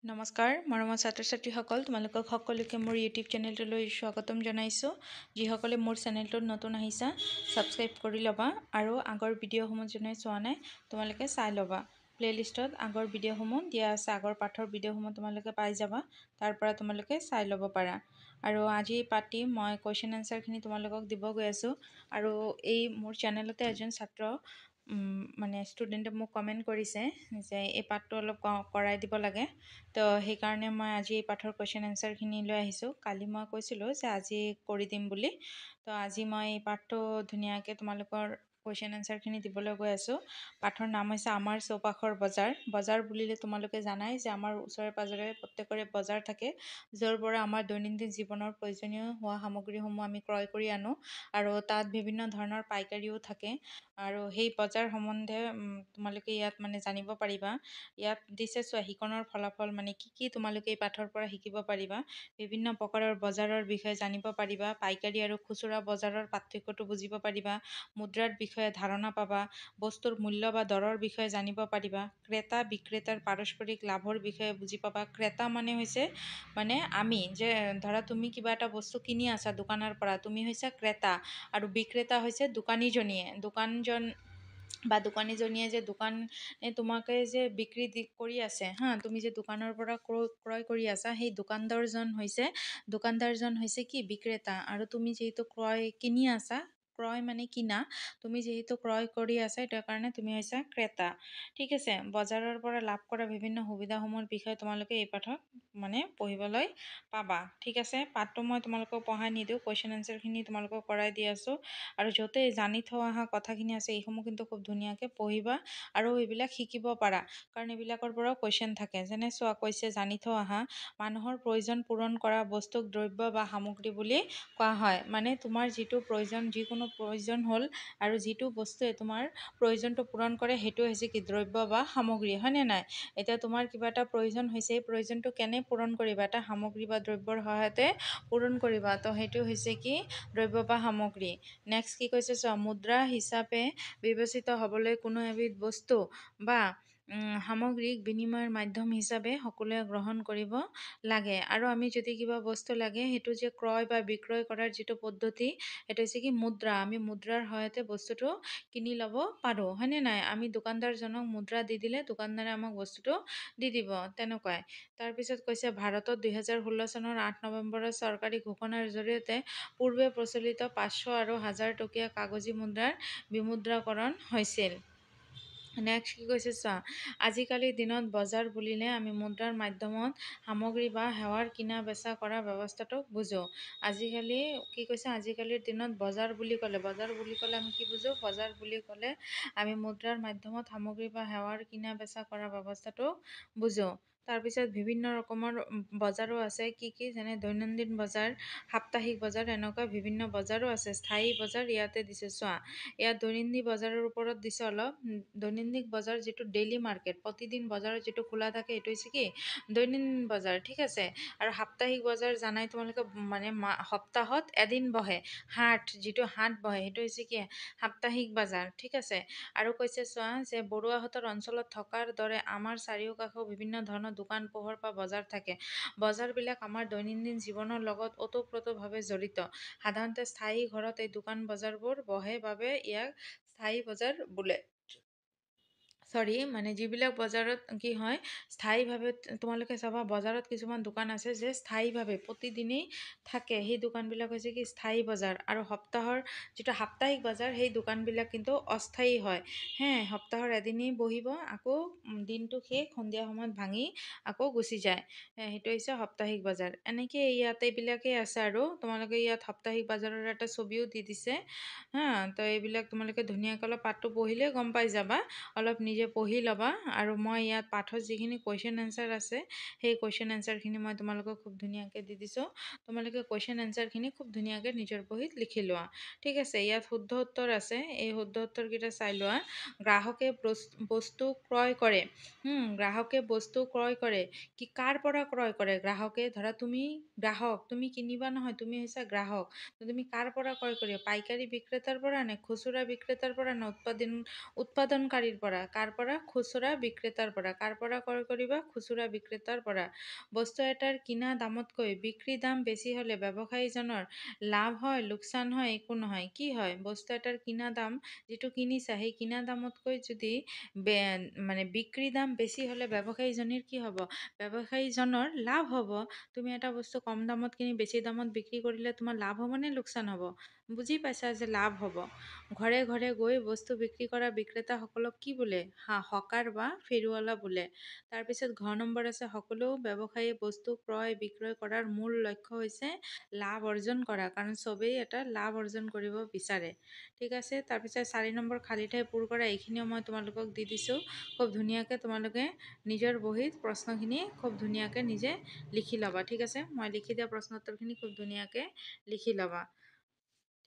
নমস্কাৰ মৰমৰ ছাত্ৰ ছাত্ৰীসকল, তোমালোকক সকলোকে মোৰ ইউটিউব চেনেলটোলৈ স্বাগতম জনাইছোঁ। যিসকলে মোৰ চেনেলটোত নতুন আহিছা ছাবস্ক্ৰাইব কৰি ল'বা আৰু আগৰ ভিডিঅ'সমূহ যোনে চোৱা নাই তোমালোকে চাই ল'বা। প্লে'লিষ্টত আগৰ ভিডিঅ'সমূহ দিয়া আছে, আগৰ পাঠৰ ভিডিঅ'সমূহ তোমালোকে পাই যাবা, তাৰ পৰা তোমালোকে চাই ল'ব পাৰা। আৰু আজি পাতি মই কুৱেশ্যন এনচাৰখিনি তোমালোকক দিব গৈ আছোঁ। আৰু এই মোৰ চেনেলতে এজন ছাত্ৰ মানে ষ্টুডেণ্টে মোক কমেণ্ট কৰিছে যে এই পাঠটো অলপ কৰাই দিব লাগে। তো সেইকাৰণে মই আজি এই পাঠৰ কুৱেশ্যন এনচাৰখিনি লৈ আহিছোঁ। কালি মই কৈছিলোঁ যে আজি কৰি দিম বুলি। তো আজি মই এই পাঠটো ধুনীয়াকৈ তোমালোকৰ কুৱেশ্যন এনচাৰখিনি দিবলৈ গৈ আছোঁ। পাঠৰ নাম হৈছে আমাৰ চৌপাশৰ বজাৰ। বজাৰ বুলিলে তোমালোকে জানাই যে আমাৰ ওচৰে পাঁজৰে প্ৰত্যেকৰে বজাৰ থাকে, য'ৰ পৰা আমাৰ দৈনন্দিন জীৱনৰ প্ৰয়োজনীয় হোৱা সামগ্ৰীসমূহ আমি ক্ৰয় কৰি আনো। আৰু তাত বিভিন্ন ধৰণৰ পাইকাৰীও থাকে। আৰু সেই বজাৰ সম্বন্ধে তোমালোকে ইয়াত মানে জানিব পাৰিবা। ইয়াত দিছে চোৱা শিকনৰ ফলাফল, মানে কি তোমালোকে এই পাঠৰ পৰা শিকিব পাৰিবা। বিভিন্ন প্ৰকাৰৰ বজাৰৰ বিষয়ে জানিব পাৰিবা, পাইকাৰী আৰু খুচুৰা বজাৰৰ পাৰ্থক্যটো বুজিব পাৰিবা, মুদ্ৰাৰ বিষয়ে ধাৰণা পাবা, বস্তুৰ মূল্য বা দৰৰ বিষয়ে জানিব পাৰিবা, ক্ৰেতা বিক্ৰেতাৰ পাৰস্পৰিক লাভৰ বিষয়ে বুজি পাবা। ক্ৰেতা মানে হৈছে মানে আমি যে ধৰা তুমি কিবা এটা বস্তু কিনি আছা দোকানৰ পৰা, তুমি হৈছা ক্ৰেতা, আৰু বিক্ৰেতা হৈছে দোকানীজনীয়ে, দোকানজন বা দোকানীজনীয়ে যে দোকানে তোমাকে যে বিক্ৰী কৰি আছে, তুমি যে দোকানৰ পৰা ক্ৰয় কৰি আছা, সেই দোকানদাৰজন হৈছে কি বিক্ৰেতা। আৰু তুমি যিহেতু কিনি আছা, ক্ৰয় মানে কিনা, তুমি যিহেতু ক্ৰয় কৰি আছা সেইটো কাৰণে তুমি হৈছা ক্ৰেতা। ঠিক আছে। বজাৰৰ পৰা লাভ কৰা বিভিন্ন সুবিধাসমূহৰ বিষয়ে তোমালোকে এই পাঠত মানে পঢ়িবলৈ পাবা। ঠিক আছে। পাঠটো মই তোমালোকক পঢ়াই নিদিওঁ, কুৱেশ্যন এনচাৰখিনি তোমালোকক কৰাই দি আছোঁ। আৰু য'তে জানি থোৱা অহা কথাখিনি আছে এইসমূহ কিন্তু খুব ধুনীয়াকৈ পঢ়িবা আৰু এইবিলাক শিকিব পাৰা, কাৰণ এইবিলাকৰ পৰাও কুৱেশ্যন থাকে। যেনে চোৱা, কৈছে জানি থোৱা অহা মানুহৰ প্ৰয়োজন পূৰণ কৰা বস্তুক দ্ৰব্য বা সামগ্ৰী বুলি কোৱা হয়। মানে তোমাৰ যিটো প্ৰয়োজন, যিকোনো প্ৰয়োজন হ'ল আৰু যিটো বস্তুৱে তোমাৰ প্ৰয়োজনটো পূৰণ কৰে সেইটো হৈছে কি দ্ৰব্য বা সামগ্ৰী, হয়নে নাই? এতিয়া তোমাৰ কিবা এটা প্ৰয়োজন হৈছে, এই প্ৰয়োজনটো কেনে পূৰণ কৰিবা? এটা সামগ্ৰী বা দ্ৰব্যৰ সহায়তে পূৰণ কৰিবা, তো সেইটো হৈছে কি দ্ৰব্য বা সামগ্ৰী। নেক্সট কি কৈছে চোৱা, মুদ্ৰা হিচাপে বিবেচিত হ'বলৈ কোনো এবিধ বস্তু বা সামগ্ৰীক বিনিময়ৰ মাধ্যম হিচাপে সকলোৱে গ্ৰহণ কৰিব লাগে। আৰু আমি যদি কিবা বস্তু লাগে, সেইটো যে ক্ৰয় বা বিক্ৰয় কৰাৰ যিটো পদ্ধতি, সেইটো হৈছে কি মুদ্ৰা। আমি মুদ্ৰাৰ সহায়তে বস্তুটো কিনি ল'ব পাৰোঁ, হয়নে নাই? আমি দোকানদাৰজনক মুদ্ৰা দি দিলে দোকানদাৰে আমাক বস্তুটো দি দিব, তেনেকুৱাই। তাৰপিছত কৈছে ভাৰতত 2016 চনৰ 8 নৱেম্বৰত চৰকাৰী ঘোষণাৰ জৰিয়তে পূৰ্বে প্ৰচলিত 500 আৰু 1000 টকীয়া কাগজী মুদ্ৰাৰ বিমুদ্ৰাকৰণ হৈছিল। নেক্সট কি কৈছে চোৱা, আজিকালিৰ দিনত বজাৰ বুলিলে আমি মুদ্ৰাৰ মাধ্যমত সামগ্ৰী বা সেৱাৰ কিনা বেচা কৰা ব্যৱস্থাটোক বুজোঁ। আজিকালি কি কৈছে, আজিকালিৰ দিনত বজাৰ বুলি ক'লে আমি কি বুজোঁ? বজাৰ বুলি ক'লে আমি মুদ্ৰাৰ মাধ্যমত সামগ্ৰী বা সেৱাৰ কিনা বেচা কৰা ব্যৱস্থাটোক বুজোঁ। তাৰপিছত বিভিন্ন ৰকমৰ বজাৰো আছে, কি যেনে দৈনন্দিন বজাৰ, সাপ্তাহিক বজাৰ, এনেকুৱা বিভিন্ন বজাৰো আছে। স্থায়ী বজাৰ ইয়াতে দিছে চোৱা, ইয়াত দৈনন্দিন বজাৰৰ ওপৰত দিছে অলপ। দৈনন্দিন বজাৰ যিটো ডেইলি মাৰ্কেট, প্ৰতিদিন বজাৰত যিটো খোলা থাকে সেইটো হৈছে কি দৈনন্দিন বজাৰ। ঠিক আছে। আৰু সাপ্তাহিক বজাৰ জানাই তোমালোকে, মানে সপ্তাহত এদিন বহে, যিটো হাট বহে সেইটো হৈছে কি সাপ্তাহিক বজাৰ। ঠিক আছে। আৰু কৈছে চোৱা যে বৰুৱাহঁতৰ অঞ্চলত থকাৰ দৰে আমাৰ চাৰিওকাষেও বিভিন্ন ধৰণৰ দোকান পোহাৰ বা বজাৰ থাকে। বজাৰবিলাক আমাৰ দৈনন্দিন জীৱনৰ লগত ওতঃপ্ৰোতভাৱে জড়িত। সাধাৰণতে স্থায়ী ঘৰত এই দোকান বজাৰবোৰ বহে বাবে ইয়াক স্থায়ী বজাৰ বোলে। মানে যিবিলাক বজাৰত কি হয় স্থায়ীভাৱে, তোমালোকে চাবা বজাৰত কিছুমান দোকান আছে যে স্থায়ীভাৱে প্ৰতিদিনেই থাকে, সেই দোকানবিলাক হৈছে কি স্থায়ী বজাৰ। আৰু সপ্তাহৰ যিটো সাপ্তাহিক বজাৰ, সেই দোকানবিলাক কিন্তু অস্থায়ী হয়। সপ্তাহৰ এদিনেই বহিব, আকৌ দিনটো শেষ, সন্ধিয়া সময়ত ভাঙি আকৌ গুচি যায়। সেইটো হৈছে সাপ্তাহিক বজাৰ। এনেকৈ ইয়াত এইবিলাকেই আছে। আৰু তোমালোকে ইয়াত সাপ্তাহিক বজাৰৰ এটা ছবিও দি দিছে, তো এইবিলাক তোমালোকে ধুনীয়াকৈ অলপ পাঠটো পঢ়িলে গম পাই যাবা, অলপ নিজে পঢ়ি ল'বা। আৰু মই ইয়াত পাঠত যিখিনি কুৱেশ্যন এনচাৰ আছে, সেই কুৱেশ্যন এনচাৰখিনি মই তোমালোকক খুব ধুনীয়াকৈ দি দিছোঁ। তোমালোকে কুৱেশ্যন এনচাৰখিনি খুব ধুনীয়াকৈ নিজৰ বহীত লিখি লোৱা। ঠিক আছে। ইয়াত শুদ্ধ উত্তৰ আছে, এই শুদ্ধ উত্তৰকেইটা চাই লোৱা। গ্ৰাহকে বস্তু ক্ৰয় কৰে, গ্ৰাহকে বস্তু ক্ৰয় কৰে, কি কাৰ পৰা ক্ৰয় কৰে? গ্ৰাহকে, ধৰা তুমি গ্ৰাহক, তুমি কিনিবা নহয়, তুমি হৈছা গ্ৰাহক, তুমি কাৰ পৰা ক্ৰয় কৰিবা? পাইকাৰী বিক্ৰেতাৰ পৰা নে খুচুৰা বিক্ৰেতাৰ পৰা নে উৎপাদনকাৰীৰ পৰা? কাৰ পৰা? খুচুৰা বিক্ৰেতাৰ পৰা। কাৰ পৰা ক্ৰয় কৰিবা? খুচুৰা বিক্ৰেতাৰ পৰা। বস্তু এটাৰ কিনা দামতকৈ বিক্ৰী দাম বেছি হ'লে ব্যৱসায়ীজনৰ লাভ হয়, লোকচান হয়? একো নহয়। কি হয়? বস্তু এটাৰ কিনা দাম যিটো কিনিছা সেই কিনা দামতকৈ যদি মানে বিক্ৰী দাম বেছি হ'লে ব্যৱসায়ীজনীৰ কি হ'ব? ব্যৱসায়ীজনৰ লাভ হ'ব। তুমি এটা বস্তু কম দামত কিনি বেছি দামত বিক্ৰী কৰিলে তোমাৰ লাভ হ'ব নে লোকচান হ'ব? বুজি পাইছা যে লাভ হ'ব। ঘৰে ঘৰে গৈ বস্তু বিক্ৰী কৰা বিক্ৰেতাসকলক কি বোলে? হকাৰ বা ফেৰীৱালা বোলে। তাৰপিছত ঘ নম্বৰ আছে সকলো ব্যৱসায়ী বস্তু ক্ৰয় বিক্ৰয় কৰাৰ মূল লক্ষ্য হৈছে লাভ অৰ্জন কৰা, কাৰণ চবেই এটা লাভ অৰ্জন কৰিব বিচাৰে। ঠিক আছে, তাৰপিছত 4 নম্বৰ খালী ঠাই পূৰ কৰা। এইখিনিও মই তোমালোকক দি দিছোঁ। খুব ধুনীয়াকৈ তোমালোকে নিজৰ বহীত প্ৰশ্নখিনি খুব ধুনীয়াকৈ নিজে লিখি ল'বা। ঠিক আছে, মই লিখি দিয়া প্ৰশ্ন উত্তৰখিনি খুব ধুনীয়াকৈ লিখি ল'বা।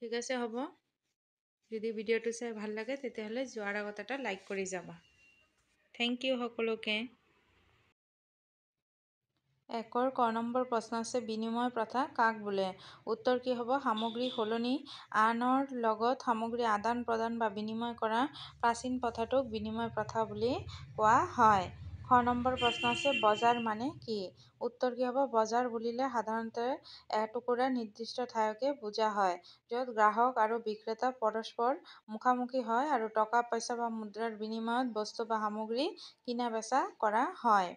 ঠিক আছে, হ'ব। যদি ভিডিঅ'টো চাই ভাল লাগে তেতিয়াহ'লে যোৱাৰ আগত এটা লাইক কৰি যাবা। থেংক ইউ সকলোকে। 1 ক নম্বৰ প্ৰশ্ন আছে বিনিময় প্ৰথা কাক বোলে? উত্তৰ কি হ'ব? সামগ্ৰী সলনি আনৰ লগত সামগ্ৰী আদান প্ৰদান বা বিনিময় কৰা প্ৰাচীন প্ৰথাটোক বিনিময় প্ৰথা বুলি কোৱা হয়। খ নম্বৰ প্ৰশ্ন আছে বজাৰ মানে কি? উত্তৰ কি হ'ব? বজাৰ বুলিলে সাধাৰণতে এটুকুৰা নিৰ্দিষ্ট ঠাইকে বুজা হয়, য'ত গ্ৰাহক আৰু বিক্ৰেতা পৰস্পৰ মুখামুখি হয় আৰু টকা পইচা বা মুদ্ৰাৰ বিনিময়ত বস্তু বা সামগ্ৰী কিনা বেচা কৰা হয়।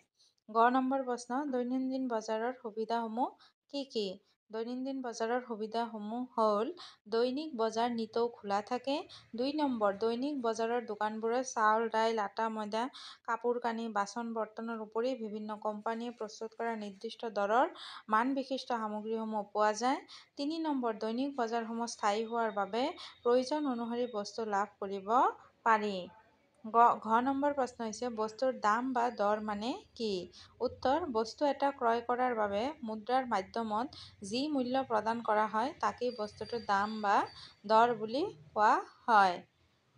গ নম্বৰ প্ৰশ্ন দৈনন্দিন বজাৰৰ সুবিধাসমূহ কি কি? দৈনন্দিন বজাৰৰ সুবিধাসমূহ হ'ল দৈনিক বজাৰ নিতৌ খোলা থাকে। 2 নম্বৰ দৈনিক বজাৰৰ দোকানবোৰত চাউল, দাইল, আটা, ময়দা, কাপোৰ কানি, বাচন বৰ্তনৰ উপৰি বিভিন্ন কোম্পানীয়ে প্ৰস্তুত কৰা নিৰ্দিষ্ট দৰৰ মান বিশিষ্ট সামগ্ৰীসমূহ পোৱা যায়। 3 নম্বৰ দৈনিক বজাৰসমূহ স্থায়ী হোৱাৰ বাবে প্ৰয়োজন অনুসৰি বস্তু লাভ কৰিব পাৰি। ঘ নম্বৰ প্ৰশ্ন হৈছে বস্তুৰ দাম বা দৰ মানে কি? উত্তৰ বস্তু এটা ক্ৰয় কৰাৰ বাবে মুদ্ৰাৰ মাধ্যমত যি মূল্য প্ৰদান কৰা হয় তাকেই বস্তুটোৰ দাম বা দৰ বুলি কোৱা হয়।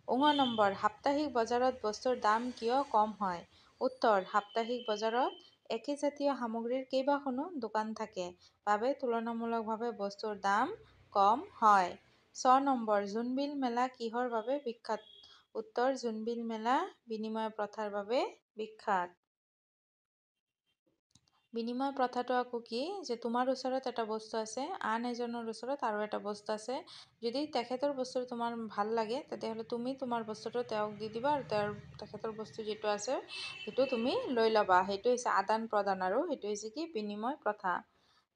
ঙ নম্বৰ সাপ্তাহিক বজাৰত বস্তুৰ দাম কিয় কম হয়? উত্তৰ সাপ্তাহিক বজাৰত একেজাতীয় সামগ্ৰীৰ কেইবাখনো দোকান থাকে বাবে তুলনামূলকভাৱে বস্তুৰ দাম কম হয়। 6 নম্বৰ জোনবিল মেলা কিহৰ বাবে বিখ্যাত? উত্তৰ জোনবিল মেলা বিনিময় প্ৰথাৰ বাবে বিখ্যাত। বিনিময় প্ৰথাটো আকৌ কি? যে তোমাৰ ওচৰত এটা বস্তু আছে, আন এজনৰ ওচৰত আৰু এটা বস্তু আছে। যদি তেখেতৰ বস্তু তোমাৰ ভাল লাগে তেতিয়াহ'লে তুমি তোমাৰ বস্তুটো তেওঁক দি দিবা আৰু তেখেতৰ বস্তু যিটো আছে সেইটো তুমি লৈ ল'বা। সেইটো হৈছে আদান প্ৰদান আৰু সেইটো হৈছে কি? বিনিময় প্ৰথা।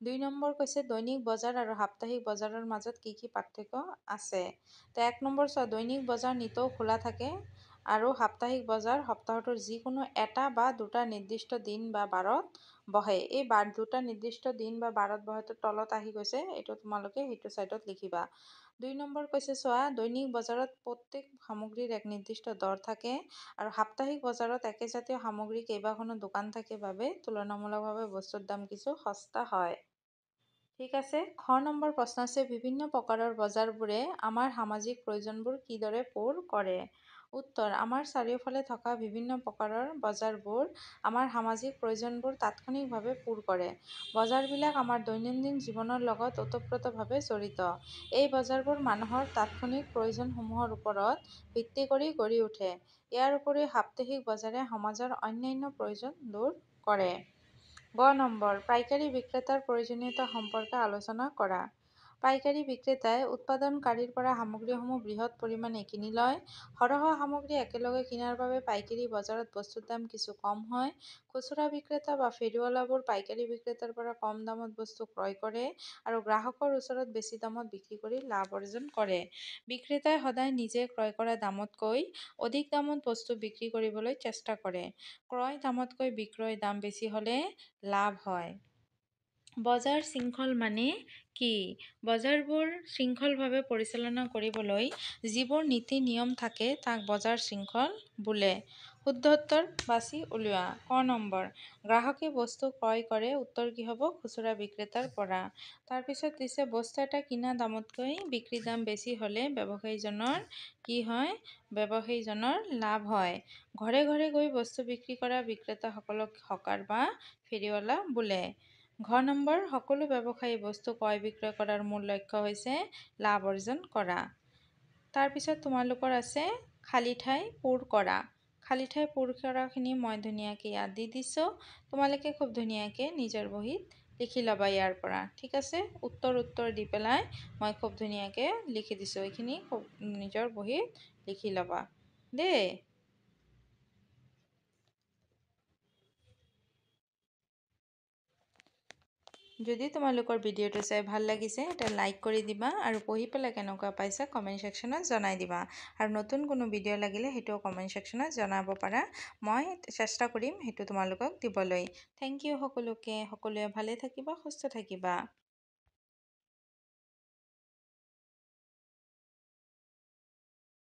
2 নম্বৰ কৈছে দৈনিক বজাৰ আৰু সাপ্তাহিক বজাৰৰ মাজত কি কি পাৰ্থক্য আছে? 1 নম্বৰ চোৱা দৈনিক বজাৰ নিতৌ খোলা থাকে আৰু সাপ্তাহিক বজাৰ সপ্তাহটোৰ যিকোনো এটা বা দুটা নিৰ্দিষ্ট দিন বা বাৰত বহে। এই দুটা নিৰ্দিষ্ট দিন বা বাৰত বহেটো তলত আহি গৈছে, এইটো তোমালোকে সেইটো ছাইডত লিখিবা। 2 নম্বৰ কৈছে চোৱা দৈনিক বজাৰত প্ৰত্যেক সামগ্ৰীৰ এক নিৰ্দিষ্ট দৰ থাকে আৰু সাপ্তাহিক বজাৰত একেজাতীয় সামগ্ৰী কেইবাখনো দোকান থাকে বাবে তুলনামূলকভাৱে বস্তুৰ দাম কিছু সস্তা হয়। ঠিক আছে, খ নম্বৰ প্ৰশ্ন আছে বিভিন্ন প্ৰকাৰৰ বজাৰবোৰে আমাৰ সামাজিক প্ৰয়োজনবোৰ কিদৰে পূৰ কৰে? উত্তৰ আমাৰ চাৰিওফালে থকা বিভিন্ন প্ৰকাৰৰ বজাৰবোৰ আমাৰ সামাজিক প্ৰয়োজনবোৰ তাৎক্ষণিকভাৱে পূৰ কৰে। বজাৰবিলাক আমাৰ দৈনন্দিন জীৱনৰ লগত ওতপ্ৰোতভাৱে জড়িত। এই বজাৰবোৰ মানুহৰ তাৎক্ষণিক প্ৰয়োজনসমূহৰ ওপৰত ভিত্তি কৰি গঢ়ি উঠে। ইয়াৰ উপৰিও সাপ্তাহিক বজাৰে সমাজৰ অন্যান্য প্ৰয়োজন দূৰ কৰে। গ নম্বৰ পাইকাৰী বিক্ৰেতাৰ প্ৰয়োজনীয়তা সম্পৰ্কে আলোচনা কৰা। পাইকাৰী বিক্ৰেতাই উৎপাদনকাৰীৰ পৰা সামগ্ৰীসমূহ বৃহৎ পৰিমাণে কিনি লয়। সৰহ সামগ্ৰী একেলগে কিনাৰ বাবে পাইকাৰী বজাৰত বস্তুৰ দাম কিছু কম হয়। খুচুৰা বিক্ৰেতা বা ফেৰীৱালাবোৰ পাইকাৰী বিক্ৰেতাৰ পৰা কম দামত বস্তু ক্ৰয় কৰে আৰু গ্ৰাহকৰ ওচৰত বেছি দামত বিক্ৰী কৰি লাভ অৰ্জন কৰে। বিক্ৰেতাই সদায় নিজে ক্ৰয় কৰা দামতকৈ অধিক দামত বস্তু বিক্ৰী কৰিবলৈ চেষ্টা কৰে। ক্ৰয় দামতকৈ বিক্ৰয় দাম বেছি হ'লে লাভ হয়। বজাৰ শৃংখল মানে কি? বজাৰবোৰ শৃংখলভাৱে পৰিচালনা কৰিবলৈ যিবোৰ নীতি নিয়ম থাকে তাক বজাৰ শৃংখল বোলে। শুদ্ধ উত্তৰ বাছি উলিওৱা। ক নম্বৰ গ্ৰাহকে বস্তু ক্ৰয় কৰে। উত্তৰ কি হ'ব? খুচুৰা বিক্ৰেতাৰ পৰা। তাৰপিছত দিছে বস্তু এটা কিনা দামতকৈ বিক্ৰী দাম বেছি হ'লে ব্যৱসায়ীজনৰ কি হয়? ব্যৱসায়ীজনৰ লাভ হয়। ঘৰে ঘৰে গৈ বস্তু বিক্ৰী কৰা বিক্ৰেতাসকলক হকাৰ বা ফেৰীৱালা বোলে। ঘ নম্বৰ সকলো ব্যৱসায়ী বস্তু ক্ৰয় বিক্ৰয় কৰাৰ মূল লক্ষ্য হৈছে লাভ অৰ্জন কৰা। তাৰপিছত তোমালোকৰ আছে খালী ঠাই পূৰ কৰা। খালী ঠাই পূৰ কৰাখিনি মই ধুনীয়াকৈ ইয়াত দি দিছোঁ। তোমালোকে খুব ধুনীয়াকৈ নিজৰ বহীত লিখি ল'বা ইয়াৰ পৰা। ঠিক আছে, উত্তৰ দি পেলাই মই খুব ধুনীয়াকৈ লিখি দিছোঁ। এইখিনি খুব নিজৰ বহীত লিখি ল'বা দেই। যদি তোমালোকৰ ভিডিঅ'টো চাই ভাল লাগিছে এটা লাইক কৰি দিবা আৰু পঢ়ি পেলাই কেনেকুৱা পাইছা কমেণ্ট ছেকশ্যনত জনাই দিবা। আৰু নতুন কোনো ভিডিঅ' লাগিলে সেইটোও কমেণ্ট ছেকশ্যনত জনাব পাৰা। মই চেষ্টা কৰিম সেইটো তোমালোকক দিবলৈ। থেংক ইউ সকলোকে। সকলোৱে ভালে থাকিবা, সুস্থ থাকিবা।